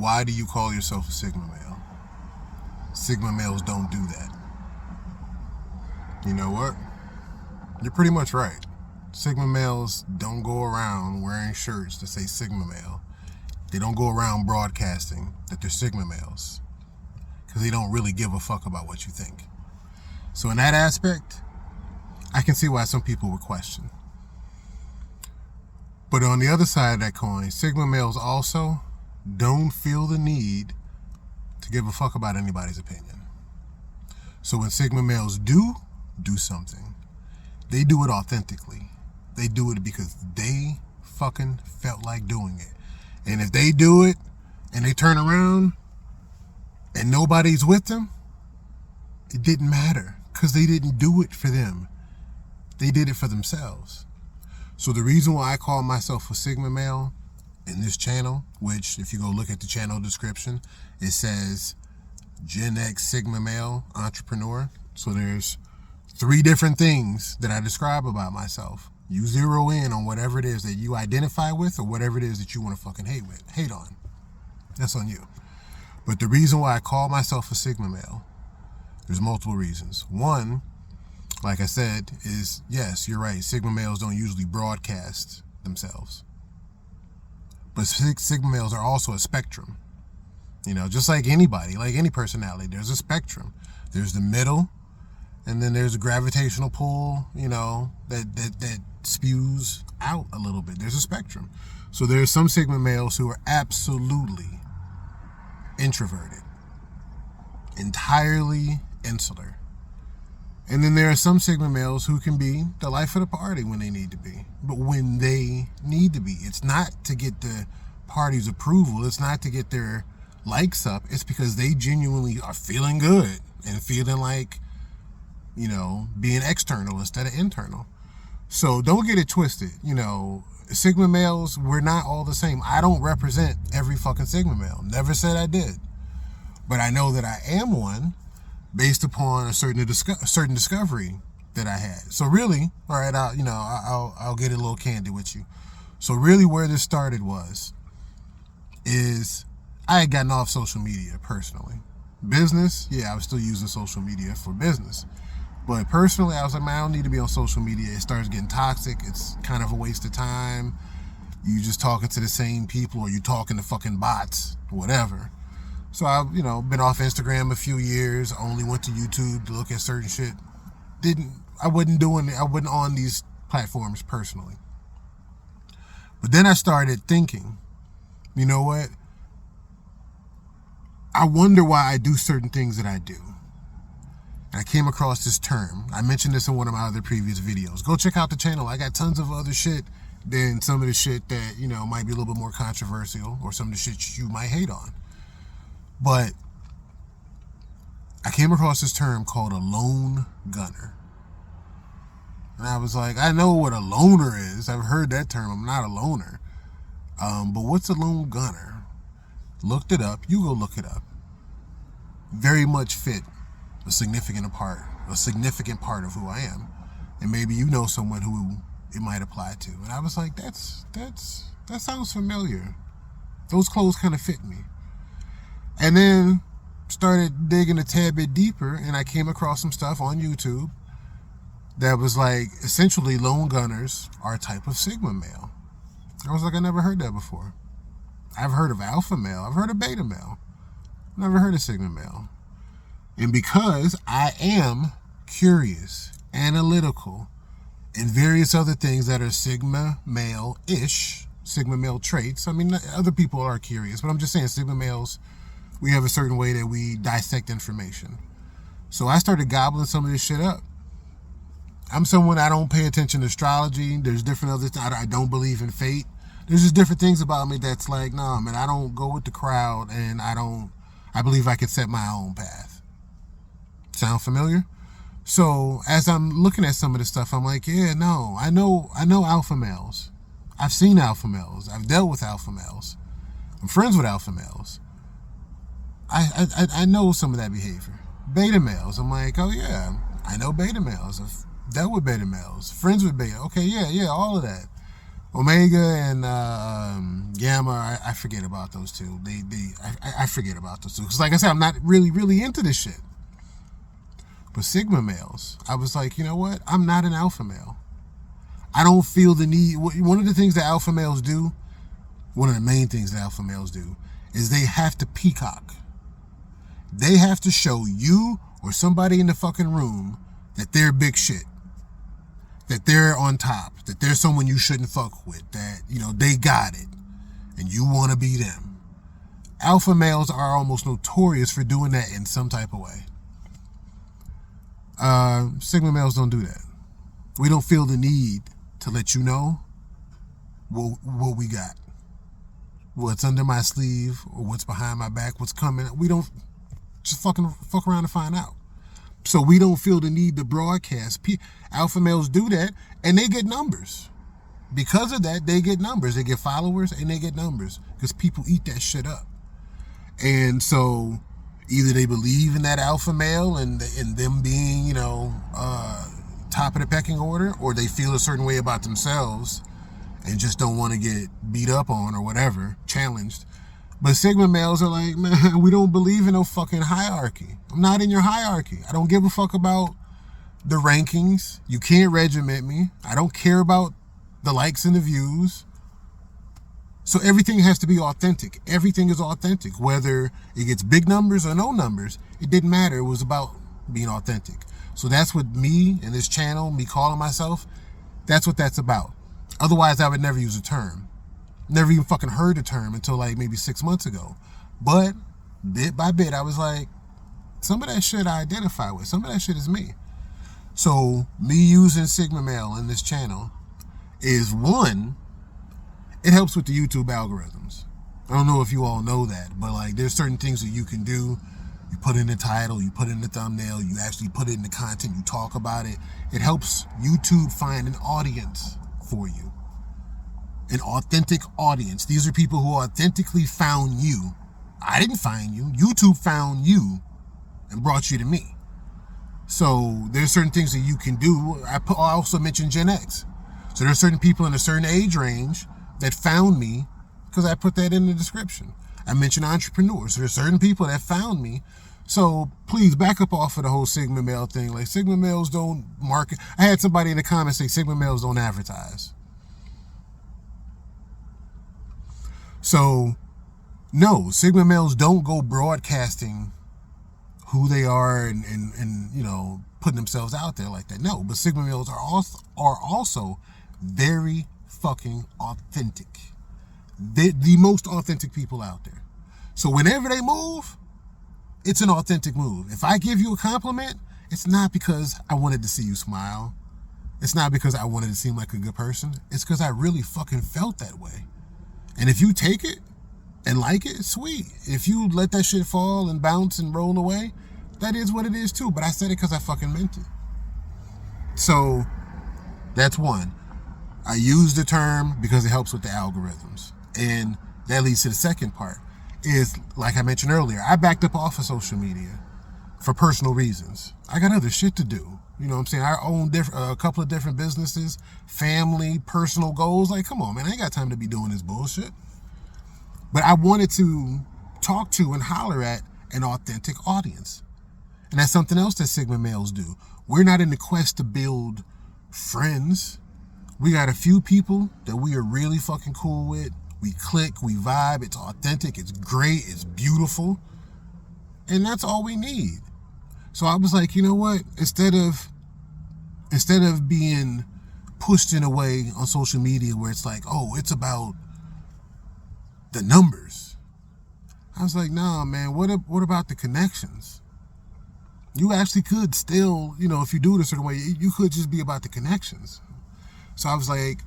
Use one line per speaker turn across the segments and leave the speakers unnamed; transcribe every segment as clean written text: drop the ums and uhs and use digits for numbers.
why do you call yourself a Sigma male? Sigma males don't do that. You know what? You're pretty much right. Sigma males don't go around wearing shirts that say Sigma male. They don't go around broadcasting that they're Sigma males because they don't really give a fuck about what you think. So in that aspect, I can see why some people would question. But on the other side of that coin, Sigma males also don't feel the need to give a fuck about anybody's opinion. So when Sigma males do something, they do it authentically. They do it because they fucking felt like doing it. And if they do it and they turn around and nobody's with them, it didn't matter because they didn't do it for them. They did it for themselves. So the reason why I call myself a Sigma male in this channel, which if you go look at the channel description, it says Gen X Sigma male entrepreneur. So there's 3 different things that I describe about myself. You zero in on whatever it is that you identify with or whatever it is that you want to fucking hate on. That's on you. But the reason why I call myself a Sigma male, there's multiple reasons. One, like I said, is yes, you're right. Sigma males don't usually broadcast themselves. But Sigma males are also a spectrum. You know, just like anybody, like any personality, there's a spectrum. There's the middle, and then there's a gravitational pull, you know, that spews out a little bit. There's a spectrum. So there's some Sigma males who are absolutely introverted, entirely insular. And then there are some Sigma males who can be the life of the party when they need to be. But when they need to be, it's not to get the party's approval. It's not to get their likes up. It's because they genuinely are feeling good and feeling like, you know, being external instead of internal. So don't get it twisted. You know, Sigma males, we're not all the same. I don't represent every fucking Sigma male. Never said I did. But I know that I am one based upon a certain discovery that I had. So really, all right, I'll get a little candid with you. So really where this started is I had gotten off social media personally. Business, yeah, I was still using social media for business. But personally, I was like, man, I don't need to be on social media. It starts getting toxic. It's kind of a waste of time. You just talking to the same people or you talking to fucking bots, whatever. So I've, been off Instagram a few years. Only went to YouTube to look at certain shit. I wasn't on these platforms personally. But then I started thinking, you know what? I wonder why I do certain things that I do. And I came across this term. I mentioned this in one of my other previous videos. Go check out the channel. I got tons of other shit than some of the shit that, might be a little bit more controversial or some of the shit you might hate on. But I came across this term called a lone gunner. And I was like, I know what a loner is. I've heard that term. I'm not a loner. But what's a lone gunner? Looked it up. You go look it up. Very much fit a significant part of who I am. And maybe you know someone who it might apply to. And I was like, that sounds familiar. Those clothes kind of fit me. And then started digging a tad bit deeper, and I came across some stuff on YouTube that was like, essentially, lone gunners are a type of Sigma male. I was like, I never heard that before. I've heard of alpha male. I've heard of beta male. Never heard of Sigma male. And because I am curious, analytical, and various other things that are Sigma male-ish, Sigma male traits. I mean, other people are curious, but I'm just saying Sigma males, we have a certain way that we dissect information. So I started gobbling some of this shit up. I'm someone, I don't pay attention to astrology. There's different other things. I don't believe in fate. There's just different things about me that's like, nah, man, I don't go with the crowd, and I believe I can set my own path. Sound familiar? So as I'm looking at some of this stuff, I'm like, yeah, no, I know alpha males. I've seen alpha males. I've dealt with alpha males. I'm friends with alpha males. I know some of that behavior. Beta males, I'm like, oh yeah, I know beta males. I've dealt with beta males, friends with beta. Okay, yeah, all of that. Omega and Gamma, I forget about those two. I forget about those two. Because like I said, I'm not really into this shit. But Sigma males, I was like, you know what? I'm not an alpha male. I don't feel the need. One of the things that alpha males do, one of the main things that alpha males do, is they have to peacock. They have to show you or somebody in the fucking room that they're big shit. That they're on top. That they're someone you shouldn't fuck with. That, you know, they got it. And you want to be them. Alpha males are almost notorious for doing that in some type of way. Sigma males don't do that. We don't feel the need to let you know what we got. What's under my sleeve or what's behind my back, what's coming. We don't just fuck around and find out. So we don't feel the need to broadcast. Alpha males do that and they get numbers. Because of that, they get numbers. They get followers and they get numbers because people eat that shit up. And so either they believe in that alpha male and them being, you know, top of the pecking order, or they feel a certain way about themselves and just don't want to get beat up on or whatever, challenged. But Sigma males are like, man, we don't believe in no fucking hierarchy. I'm not in your hierarchy. I don't give a fuck about the rankings. You can't regiment me. I don't care about the likes and the views. So everything has to be authentic. Everything is authentic. Whether it gets big numbers or no numbers, it didn't matter. It was about being authentic. So that's what me and this channel, me calling myself, that's what that's about. Otherwise, I would never use a term. Never even fucking heard the term until like maybe 6 months ago. But bit by bit, I was like, some of that shit I identify with. Some of that shit is me. So me using Sigma Male in this channel is, one, it helps with the YouTube algorithms. I don't know if you all know that, but like there's certain things that you can do. You put in the title, you put in the thumbnail, you actually put it in the content, you talk about it. It helps YouTube find an audience for you. An authentic audience. These are people who authentically found you. I didn't find you. YouTube found you and brought you to me. So there's certain things that you can do. I also mentioned Gen X. So there's certain people in a certain age range that found me because I put that in the description. I mentioned entrepreneurs. So there's certain people that found me. So please back up off of the whole Sigma Male thing. Like Sigma Males don't market. I had somebody in the comments say Sigma Males don't advertise. So no, Sigma Males don't go broadcasting who they are and you know, putting themselves out there like that. No, but Sigma Males are also very fucking authentic. They're the most authentic people out there. So whenever they move, it's an authentic move. If I give you a compliment, it's not because I wanted to see you smile. It's not because I wanted to seem like a good person. It's because I really fucking felt that way. And if you take it and like it, sweet. If you let that shit fall and bounce and roll away, that is what it is too. But I said it because I fucking meant it. So that's one. I use the term because it helps with the algorithms. And that leads to the second part is, like I mentioned earlier, I backed up off of social media for personal reasons. I got other shit to do. You know what I'm saying? I own a couple of different businesses, family, personal goals. Like, come on, man, I ain't got time to be doing this bullshit. But I wanted to talk to and holler at an authentic audience. And that's something else that Sigma Males do. We're not in the quest to build friends. We got a few people that we are really fucking cool with. We click, we vibe, it's authentic, it's great, it's beautiful. And that's all we need. So I was like, you know what? Instead of being pushed in a way on social media where it's like, oh, it's about the numbers. I was like, nah, man, what about the connections? You actually could still, you know, if you do it a certain way, you could just be about the connections. So I was like,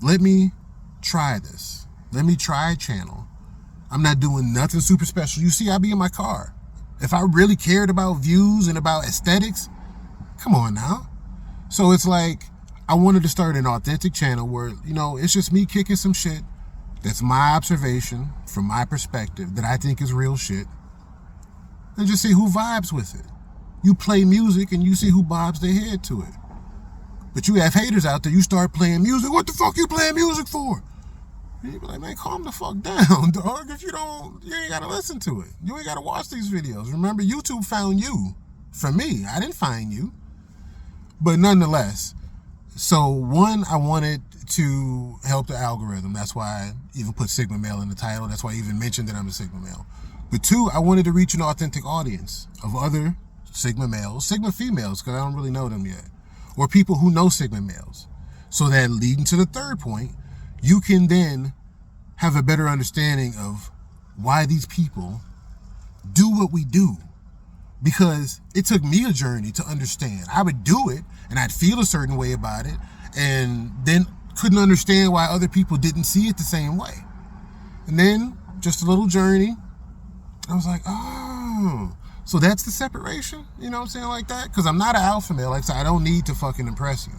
let me try this. Let me try a channel. I'm not doing nothing super special. You see, I be in my car. If I really cared about views and about aesthetics, come on now. So it's like, I wanted to start an authentic channel where, you know, it's just me kicking some shit. That's my observation from my perspective that I think is real shit. And just see who vibes with it. You play music and you see who bobs their head to it. But you have haters out there, you start playing music. What the fuck you playing music for? And you be like, man, calm the fuck down, dog. If you ain't gotta listen to it. You ain't gotta watch these videos. Remember, YouTube found you. For me, I didn't find you. But nonetheless, so one, I wanted to help the algorithm. That's why I even put Sigma Male in the title. That's why I even mentioned that I'm a Sigma Male. But two, I wanted to reach an authentic audience of other Sigma Males, Sigma Females, because I don't really know them yet, or people who know Sigma Males. So that leading to the third point, you can then have a better understanding of why these people do what we do. Because it took me a journey to understand. I would do it and I'd feel a certain way about it and then couldn't understand why other people didn't see it the same way. And then just a little journey, I was like, oh, so that's the separation? You know what I'm saying, like that? Because I'm not an alpha male. Like I said, I don't need to fucking impress you.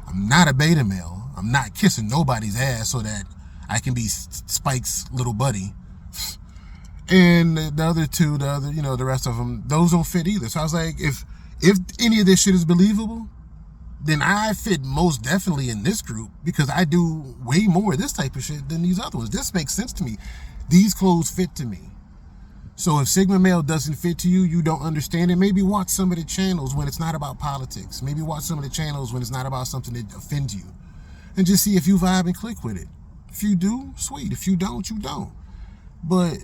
I'm not a beta male. I'm not kissing nobody's ass so that I can be Spike's little buddy. And the other two, the rest of them, those don't fit either. So I was like, if any of this shit is believable, then I fit most definitely in this group because I do way more of this type of shit than these other ones. This makes sense to me. These clothes fit to me. So if Sigma Male doesn't fit to you, you don't understand it, maybe watch some of the channels when it's not about politics. Maybe watch some of the channels when it's not about something that offends you. And just see if you vibe and click with it. If you do, sweet. If you don't, you don't. But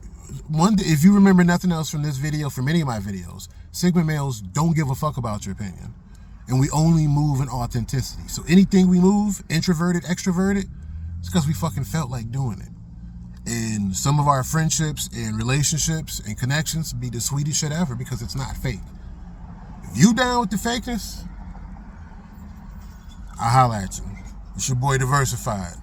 if you remember nothing else from this video, from any of my videos, Sigma Males don't give a fuck about your opinion. And we only move in authenticity. So anything we move, introverted, extroverted, it's because we fucking felt like doing it. And some of our friendships and relationships and connections be the sweetest shit ever because it's not fake. If you down with the fakeness, I'll holla at you. It's your boy Diversified.